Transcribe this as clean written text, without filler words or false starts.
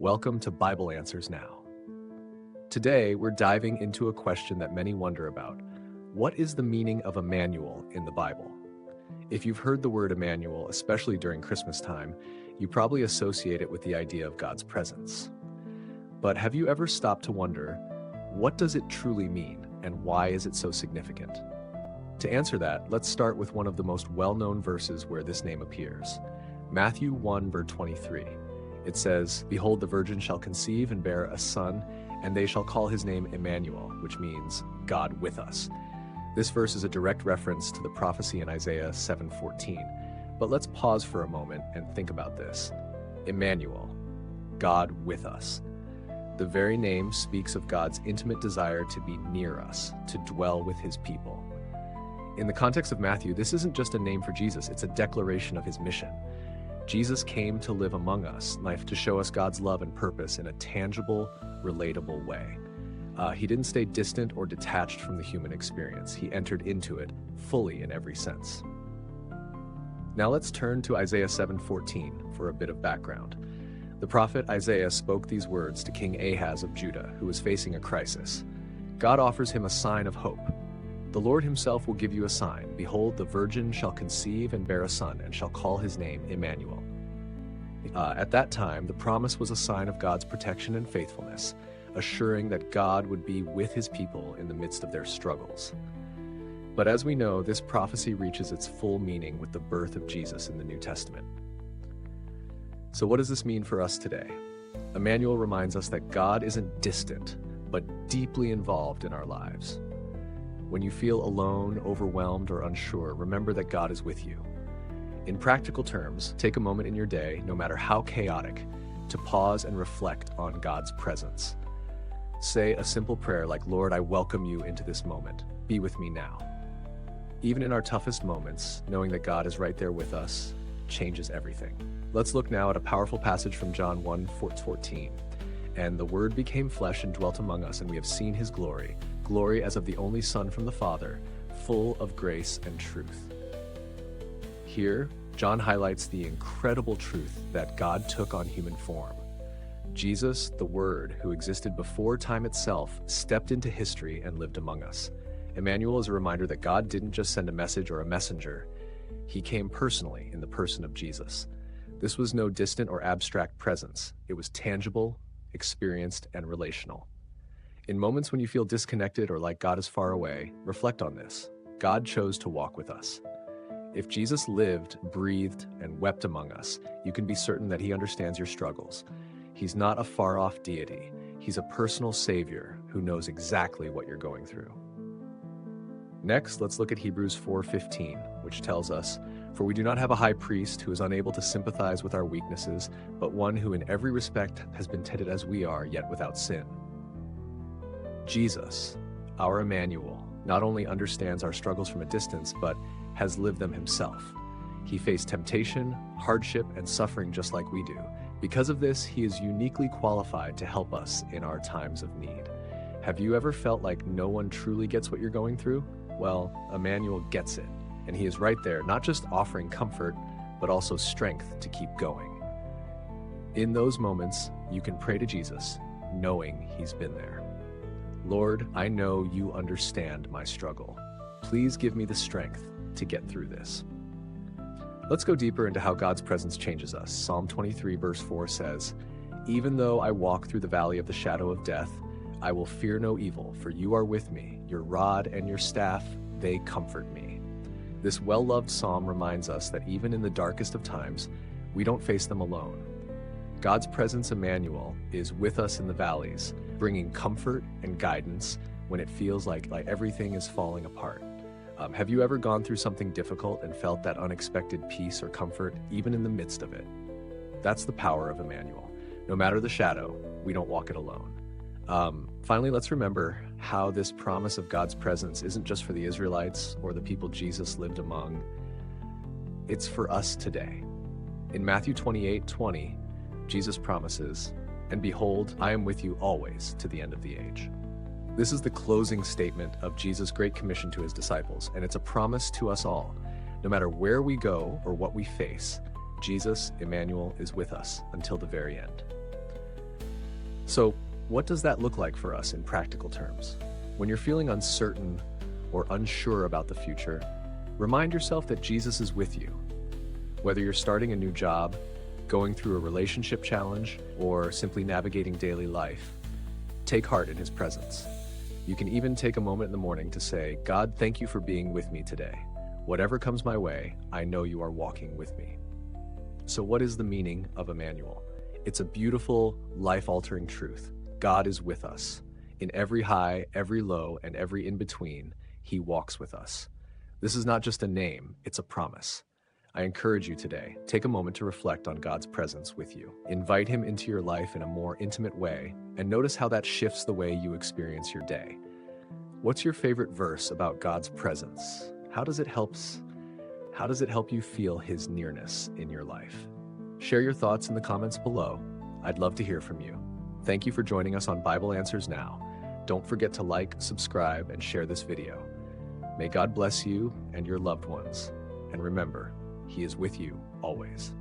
Welcome to Bible Answers Now. Today, we're diving into a question that many wonder about. What is the meaning of Emmanuel in the Bible? If you've heard the word Emmanuel, especially during Christmas time, you probably associate it with the idea of God's presence. But have you ever stopped to wonder, what does it truly mean, and why is it so significant? To answer that, let's start with one of the most well-known verses where this name appears. Matthew 1, verse 23. It says, "Behold, the virgin shall conceive and bear a son, and they shall call his name Emmanuel," which means God with us. This verse is a direct reference to the prophecy in Isaiah 7:14. But let's pause for a moment and think about this. Emmanuel, God with us. The very name speaks of God's intimate desire to be near us, to dwell with his people. In the context of Matthew, this isn't just a name for Jesus, it's a declaration of his mission. Jesus came to live among us, to show us God's love and purpose in a tangible, relatable way. He didn't stay distant or detached from the human experience. He entered into it fully in every sense. Now let's turn to Isaiah 7:14 for a bit of background. The prophet Isaiah spoke these words to King Ahaz of Judah, who was facing a crisis. God offers him a sign of hope. "The Lord himself will give you a sign. Behold, the virgin shall conceive and bear a son, and shall call his name Emmanuel." At that time, the promise was a sign of God's protection and faithfulness, assuring that God would be with his people in the midst of their struggles. But as we know, this prophecy reaches its full meaning with the birth of Jesus in the New Testament. So what does this mean for us today? Emmanuel reminds us that God isn't distant, but deeply involved in our lives. When you feel alone, overwhelmed, or unsure, remember that God is with you. In practical terms, take a moment in your day, no matter how chaotic, to pause and reflect on God's presence. Say a simple prayer like, "Lord, I welcome you into this moment. Be with me now." Even in our toughest moments, knowing that God is right there with us changes everything. Let's look now at a powerful passage from John 1:14. "And the Word became flesh and dwelt among us, and we have seen his glory, glory as of the only Son from the Father, full of grace and truth." Here, John highlights the incredible truth that God took on human form. Jesus, the Word, who existed before time itself, stepped into history and lived among us. Emmanuel is a reminder that God didn't just send a message or a messenger. He came personally in the person of Jesus. This was no distant or abstract presence. It was tangible, experienced, and relational. In moments when you feel disconnected or like God is far away, reflect on this. God chose to walk with us. If Jesus lived, breathed, and wept among us, you can be certain that he understands your struggles. He's not a far-off deity. He's a personal savior who knows exactly what you're going through. Next, let's look at Hebrews 4:15, which tells us, "For we do not have a high priest who is unable to sympathize with our weaknesses, but one who in every respect has been tempted as we are, yet without sin." Jesus, our Emmanuel, not only understands our struggles from a distance, but has lived them himself. He faced temptation, hardship, and suffering just like we do. Because of this, he is uniquely qualified to help us in our times of need. Have you ever felt like no one truly gets what you're going through? Well, Emmanuel gets it, and he is right there, not just offering comfort, but also strength to keep going. In those moments, you can pray to Jesus, knowing he's been there. "Lord, I know you understand my struggle. Please give me the strength to get through this." Let's go deeper into how God's presence changes us. Psalm 23 verse 4 says, "Even though I walk through the valley of the shadow of death, I will fear no evil, for you are with me. Your rod and your staff, they comfort me." This well-loved psalm reminds us that even in the darkest of times, we don't face them alone. God's presence, Emmanuel, is with us in the valleys, bringing comfort and guidance when it feels like everything is falling apart. Have you ever gone through something difficult and felt that unexpected peace or comfort, even in the midst of it? That's the power of Emmanuel. No matter the shadow, we don't walk it alone. Finally, let's remember how this promise of God's presence isn't just for the Israelites or the people Jesus lived among. It's for us today. In Matthew 28:20, Jesus promises, "And behold, I am with you always to the end of the age." This is the closing statement of Jesus' great commission to his disciples, and it's a promise to us all. No matter where we go or what we face, Jesus, Emmanuel, is with us until the very end. So, what does that look like for us in practical terms? When you're feeling uncertain or unsure about the future, remind yourself that Jesus is with you. Whether you're starting a new job, going through a relationship challenge, or simply navigating daily life, take heart in His presence. You can even take a moment in the morning to say, God, thank you for being with me today. Whatever comes my way, I know you are walking with me. So what is the meaning of Emmanuel? It's a beautiful, life-altering truth. God is with us. In every high, every low, and every in-between, He walks with us. This is not just a name, it's a promise. I encourage you today, take a moment to reflect on God's presence with you. Invite Him into your life in a more intimate way, and notice how that shifts the way you experience your day. What's your favorite verse about God's presence? How does it help you feel His nearness in your life? Share your thoughts in the comments below. I'd love to hear from you. Thank you for joining us on Bible Answers Now. Don't forget to like, subscribe, and share this video. May God bless you and your loved ones. And remember, He is with you always.